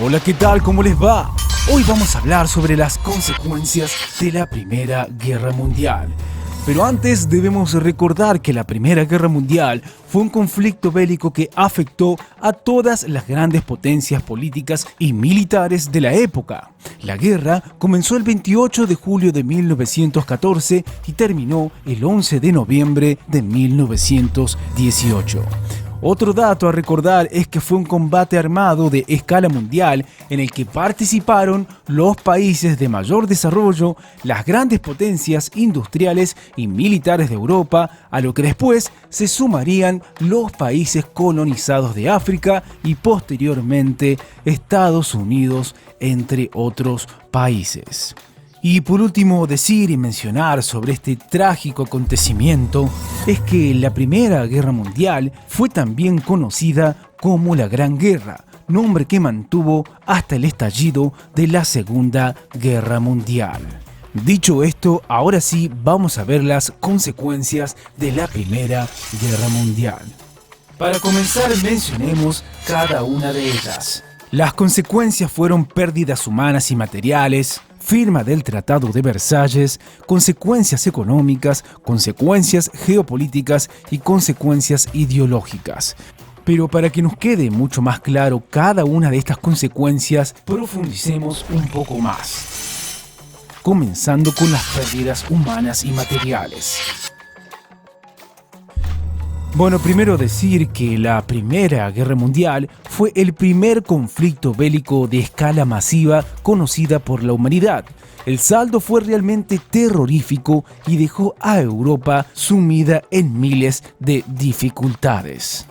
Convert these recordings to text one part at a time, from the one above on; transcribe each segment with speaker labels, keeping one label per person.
Speaker 1: Hola, ¿qué tal? ¿Cómo les va? Hoy vamos a hablar sobre las consecuencias de la Primera Guerra Mundial. Pero antes debemos recordar que la Primera Guerra Mundial fue un conflicto bélico que afectó a todas las grandes potencias políticas y militares de la época. La guerra comenzó el 28 de julio de 1914 y terminó el 11 de noviembre de 1918. Otro dato a recordar es que fue un combate armado de escala mundial en el que participaron los países de mayor desarrollo, las grandes potencias industriales y militares de Europa, a lo que después se sumarían los países colonizados de África y posteriormente Estados Unidos, entre otros países. Y por último, decir y mencionar sobre este trágico acontecimiento es que la Primera Guerra Mundial fue también conocida como la Gran Guerra, nombre que mantuvo hasta el estallido de la Segunda Guerra Mundial. Dicho esto, ahora sí vamos a ver las consecuencias de la Primera Guerra Mundial. Para comenzar, mencionemos cada una de ellas. Las consecuencias fueron pérdidas humanas y materiales, firma del Tratado de Versalles, consecuencias económicas, consecuencias geopolíticas y consecuencias ideológicas. Pero para que nos quede mucho más claro cada una de estas consecuencias, profundicemos un poco más. Comenzando con las pérdidas humanas y materiales. Bueno, primero decir que la Primera Guerra Mundial fue el primer conflicto bélico de escala masiva conocida por la humanidad. El saldo fue realmente terrorífico y dejó a Europa sumida en miles de dificultades.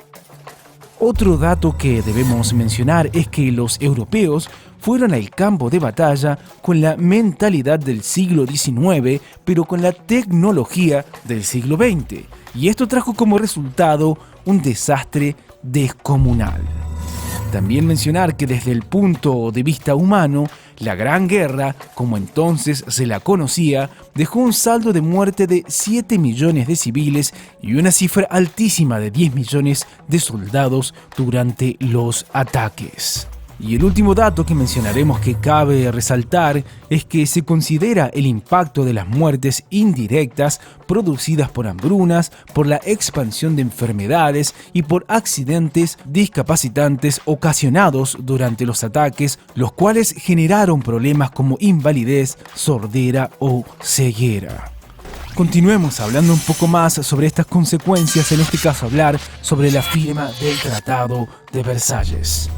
Speaker 1: Otro dato que debemos mencionar es que los europeos fueron al campo de batalla con la mentalidad del siglo XIX, pero con la tecnología del siglo XX. Y esto trajo como resultado un desastre descomunal. También mencionar que desde el punto de vista humano, la Gran Guerra, como entonces se la conocía, dejó un saldo de muerte de 7 millones de civiles y una cifra altísima de 10 millones de soldados durante los ataques. Y el último dato que mencionaremos que cabe resaltar es que se considera el impacto de las muertes indirectas producidas por hambrunas, por la expansión de enfermedades y por accidentes discapacitantes ocasionados durante los ataques, los cuales generaron problemas como invalidez, sordera o ceguera. Continuemos hablando un poco más sobre estas consecuencias, en este caso hablar sobre la firma del Tratado de Versalles.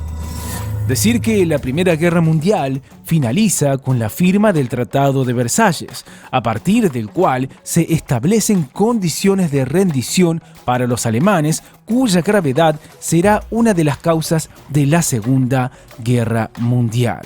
Speaker 1: Decir que la Primera Guerra Mundial finaliza con la firma del Tratado de Versalles, a partir del cual se establecen condiciones de rendición para los alemanes, cuya gravedad será una de las causas de la Segunda Guerra Mundial.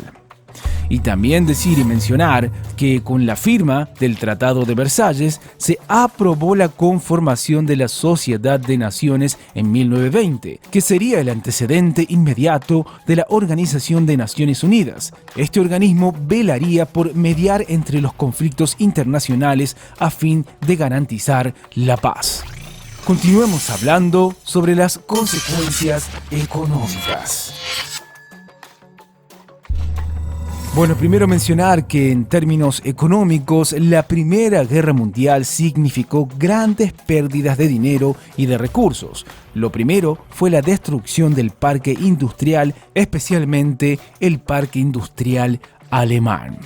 Speaker 1: Y también decir y mencionar que con la firma del Tratado de Versalles se aprobó la conformación de la Sociedad de Naciones en 1920, que sería el antecedente inmediato de la Organización de Naciones Unidas. Este organismo velaría por mediar entre los conflictos internacionales a fin de garantizar la paz. Continuemos hablando sobre las consecuencias económicas. Bueno, primero mencionar que en términos económicos, la Primera Guerra Mundial significó grandes pérdidas de dinero y de recursos. Lo primero fue la destrucción del parque industrial, especialmente el parque industrial alemán.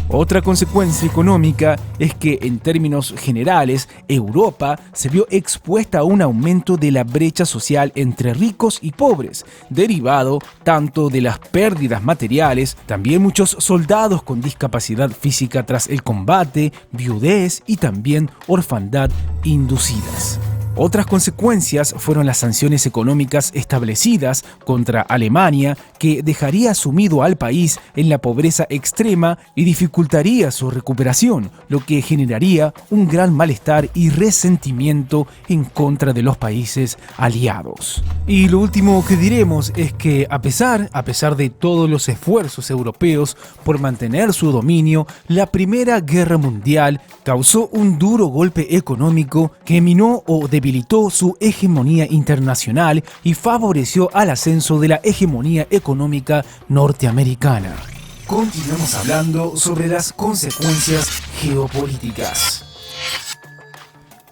Speaker 1: Otra consecuencia económica es que, en términos generales, Europa se vio expuesta a un aumento de la brecha social entre ricos y pobres, derivado tanto de las pérdidas materiales, también muchos soldados con discapacidad física tras el combate, viudez y también orfandad inducidas. Otras consecuencias fueron las sanciones económicas establecidas contra Alemania, que dejaría sumido al país en la pobreza extrema y dificultaría su recuperación, lo que generaría un gran malestar y resentimiento en contra de los países aliados. Y lo último que diremos es que a pesar de todos los esfuerzos europeos por mantener su dominio, la Primera Guerra Mundial causó un duro golpe económico que minó o debilitó debilitó su hegemonía internacional y favoreció al ascenso de la hegemonía económica norteamericana. Continuamos hablando sobre las consecuencias geopolíticas.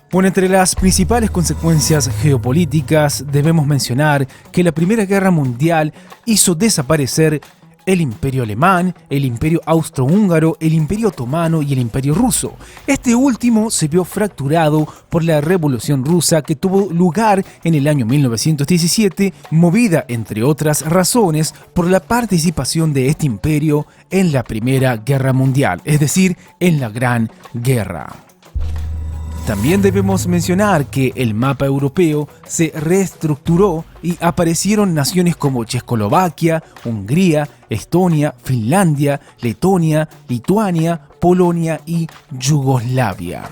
Speaker 1: Bueno, entre las principales consecuencias geopolíticas debemos mencionar que la Primera Guerra Mundial hizo desaparecer el Imperio Alemán, el Imperio Austrohúngaro, el Imperio Otomano y el Imperio Ruso. Este último se vio fracturado por la Revolución Rusa que tuvo lugar en el año 1917, movida, entre otras razones, por la participación de este imperio en la Primera Guerra Mundial, es decir, en la Gran Guerra. También debemos mencionar que el mapa europeo se reestructuró y aparecieron naciones como Checoslovaquia, Hungría, Estonia, Finlandia, Letonia, Lituania, Polonia y Yugoslavia.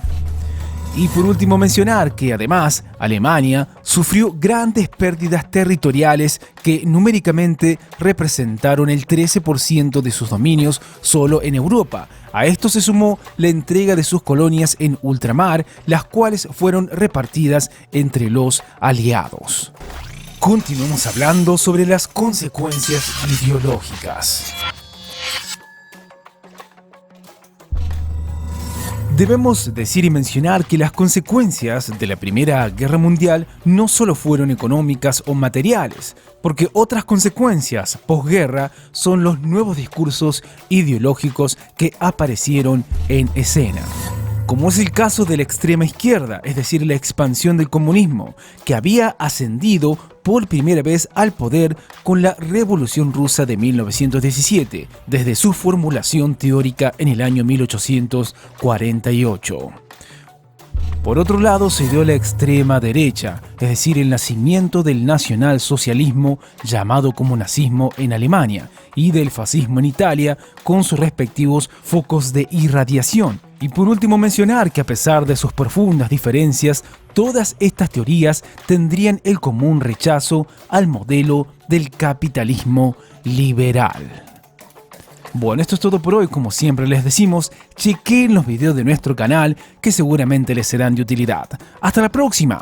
Speaker 1: Y por último mencionar que además Alemania sufrió grandes pérdidas territoriales que numéricamente representaron el 13% de sus dominios solo en Europa. A esto se sumó la entrega de sus colonias en ultramar, las cuales fueron repartidas entre los aliados. Continuamos hablando sobre las consecuencias ideológicas. Debemos decir y mencionar que las consecuencias de la Primera Guerra Mundial no solo fueron económicas o materiales, porque otras consecuencias posguerra son los nuevos discursos ideológicos que aparecieron en escena. Como es el caso de la extrema izquierda, es decir, la expansión del comunismo, que había ascendido por primera vez al poder con la Revolución Rusa de 1917, desde su formulación teórica en el año 1848. Por otro lado, se dio la extrema derecha, es decir, el nacimiento del nacionalsocialismo llamado como nazismo en Alemania y del fascismo en Italia, con sus respectivos focos de irradiación. Y por último mencionar que a pesar de sus profundas diferencias, todas estas teorías tendrían el común rechazo al modelo del capitalismo liberal. Bueno, esto es todo por hoy. Como siempre les decimos, chequen los videos de nuestro canal que seguramente les serán de utilidad. ¡Hasta la próxima!